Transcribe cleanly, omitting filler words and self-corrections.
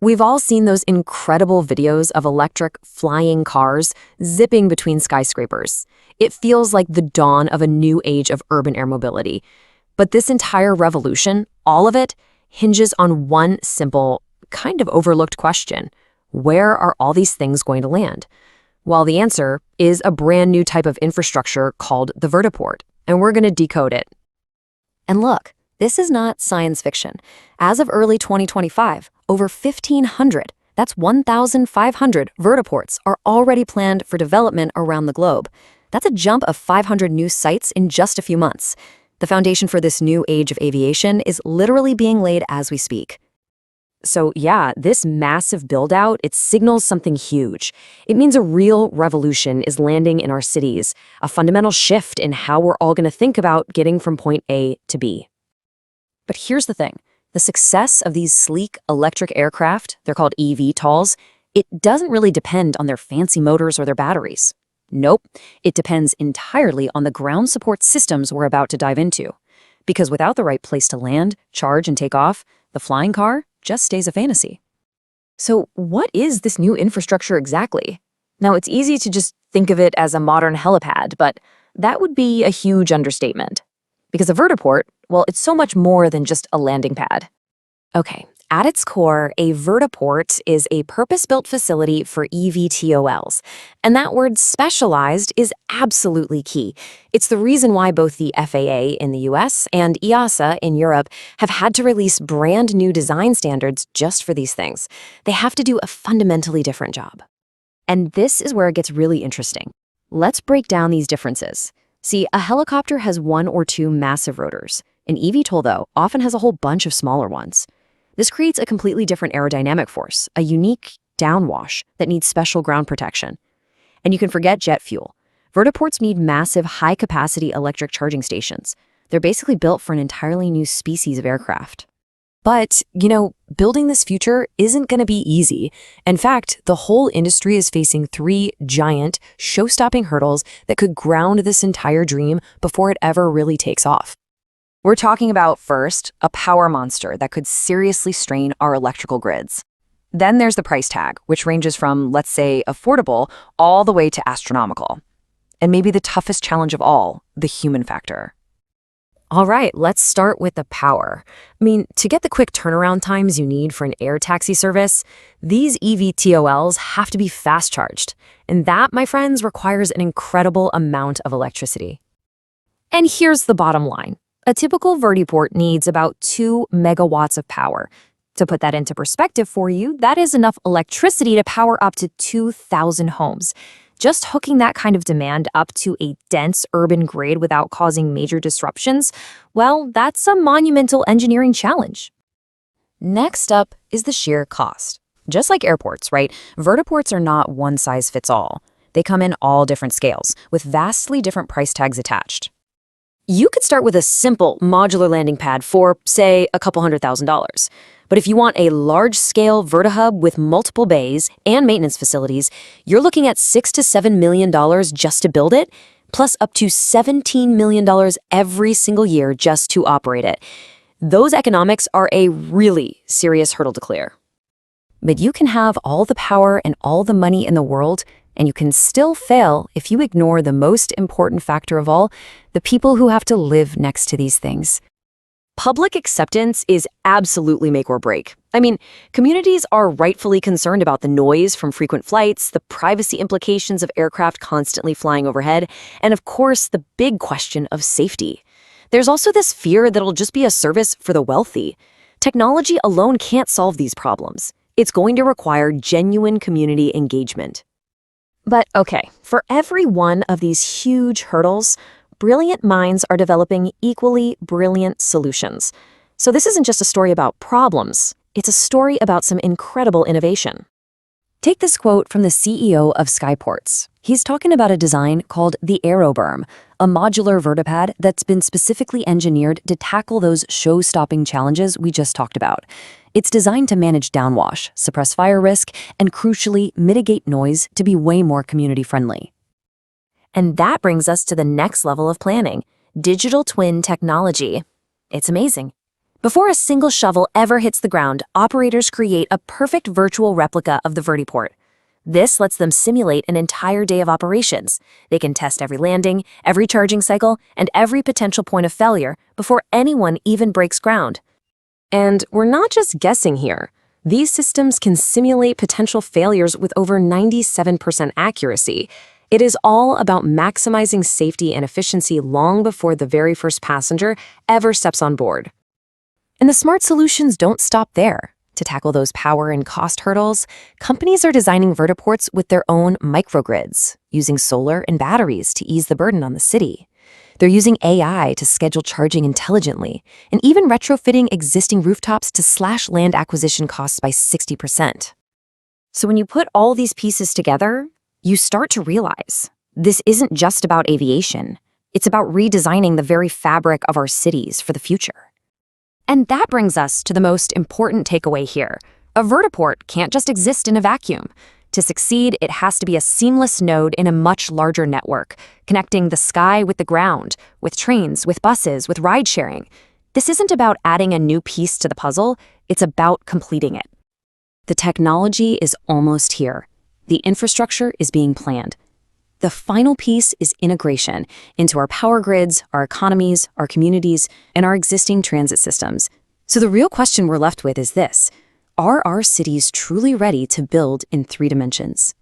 We've all seen those incredible videos of electric flying cars zipping between skyscrapers. It feels like the dawn of a new age of urban air mobility. But this entire revolution, all of it, hinges on one simple, kind of overlooked question. Where are all these things going to land? Well, the answer is a brand new type of infrastructure called the vertiport, and we're going to decode it. And look, this is not science fiction. As of early 2025, over 1,500, that's 1,500 vertiports are already planned for development around the globe. That's a jump of 500 new sites in just a few months. The foundation for this new age of aviation is literally being laid as we speak. So yeah, this massive build-out, it signals something huge. It means a real revolution is landing in our cities, a fundamental shift in how we're all going to think about getting from point A to B. But here's the thing. The success of these sleek electric aircraft, they're called eVTOLs, it doesn't really depend on their fancy motors or their batteries. Nope, it depends entirely on the ground support systems we're about to dive into. Because without the right place to land, charge, and take off, the flying car just stays a fantasy. So what is this new infrastructure exactly? Now, it's easy to just think of it as a modern helipad, but that would be a huge understatement. Because a vertiport, well, it's so much more than just a landing pad. Okay, at its core, a vertiport is a purpose-built facility for eVTOLs. And that word specialized is absolutely key. It's the reason why both the FAA in the US and EASA in Europe have had to release brand new design standards just for these things. They have to do a fundamentally different job. And this is where it gets really interesting. Let's break down these differences. See, a helicopter has one or two massive rotors. An eVTOL, though, often has a whole bunch of smaller ones. This creates a completely different aerodynamic force, a unique downwash that needs special ground protection. And you can forget jet fuel. Vertiports need massive, high-capacity electric charging stations. They're basically built for an entirely new species of aircraft. But, building this future isn't going to be easy. In fact, the whole industry is facing three giant, show-stopping hurdles that could ground this entire dream before it ever really takes off. We're talking about, first, a power monster that could seriously strain our electrical grids. Then there's the price tag, which ranges from, let's say, affordable all the way to astronomical. And maybe the toughest challenge of all, the human factor. All right, let's start with the power. To get the quick turnaround times you need for an air taxi service, these eVTOLs have to be fast charged. And that, my friends, requires an incredible amount of electricity. And here's the bottom line. A typical vertiport needs about 2 megawatts of power. To put that into perspective for you, that is enough electricity to power up to 2,000 homes. Just hooking that kind of demand up to a dense urban grid without causing major disruptions, well, that's a monumental engineering challenge. Next up is the sheer cost. Just like airports, right? Vertiports are not one size fits all. They come in all different scales, with vastly different price tags attached. You could start with a simple modular landing pad for, say, a couple $100,000. But if you want a large-scale vertihub with multiple bays and maintenance facilities, you're looking at $6 to $7 million just to build it, plus up to $17 million every single year just to operate it. Those economics are a really serious hurdle to clear. But you can have all the power and all the money in the world, and you can still fail if you ignore the most important factor of all, the people who have to live next to these things. Public acceptance is absolutely make or break. Communities are rightfully concerned about the noise from frequent flights, the privacy implications of aircraft constantly flying overhead, and of course, the big question of safety. There's also this fear that it'll just be a service for the wealthy. Technology alone can't solve these problems. It's going to require genuine community engagement. But okay, for every one of these huge hurdles, brilliant minds are developing equally brilliant solutions. So this isn't just a story about problems, it's a story about some incredible innovation. Take this quote from the CEO of Skyports. He's talking about a design called the AeroBerm, a modular vertipad that's been specifically engineered to tackle those show-stopping challenges we just talked about. It's designed to manage downwash, suppress fire risk, and crucially mitigate noise to be way more community-friendly. And that brings us to the next level of planning, digital twin technology. It's amazing. Before a single shovel ever hits the ground, operators create a perfect virtual replica of the vertiport. This lets them simulate an entire day of operations. They can test every landing, every charging cycle, and every potential point of failure before anyone even breaks ground. And we're not just guessing here. These systems can simulate potential failures with over 97% accuracy. It is all about maximizing safety and efficiency long before the very first passenger ever steps on board. And the smart solutions don't stop there. To tackle those power and cost hurdles, companies are designing vertiports with their own microgrids, using solar and batteries to ease the burden on the city. They're using AI to schedule charging intelligently, and even retrofitting existing rooftops to slash land acquisition costs by 60%. So when you put all these pieces together, you start to realize this isn't just about aviation. It's about redesigning the very fabric of our cities for the future. And that brings us to the most important takeaway here. A vertiport can't just exist in a vacuum. To succeed, it has to be a seamless node in a much larger network, connecting the sky with the ground, with trains, with buses, with ride-sharing. This isn't about adding a new piece to the puzzle, it's about completing it. The technology is almost here. The infrastructure is being planned. The final piece is integration into our power grids, our economies, our communities, and our existing transit systems. So the real question we're left with is this: are our cities truly ready to build in 3 dimensions?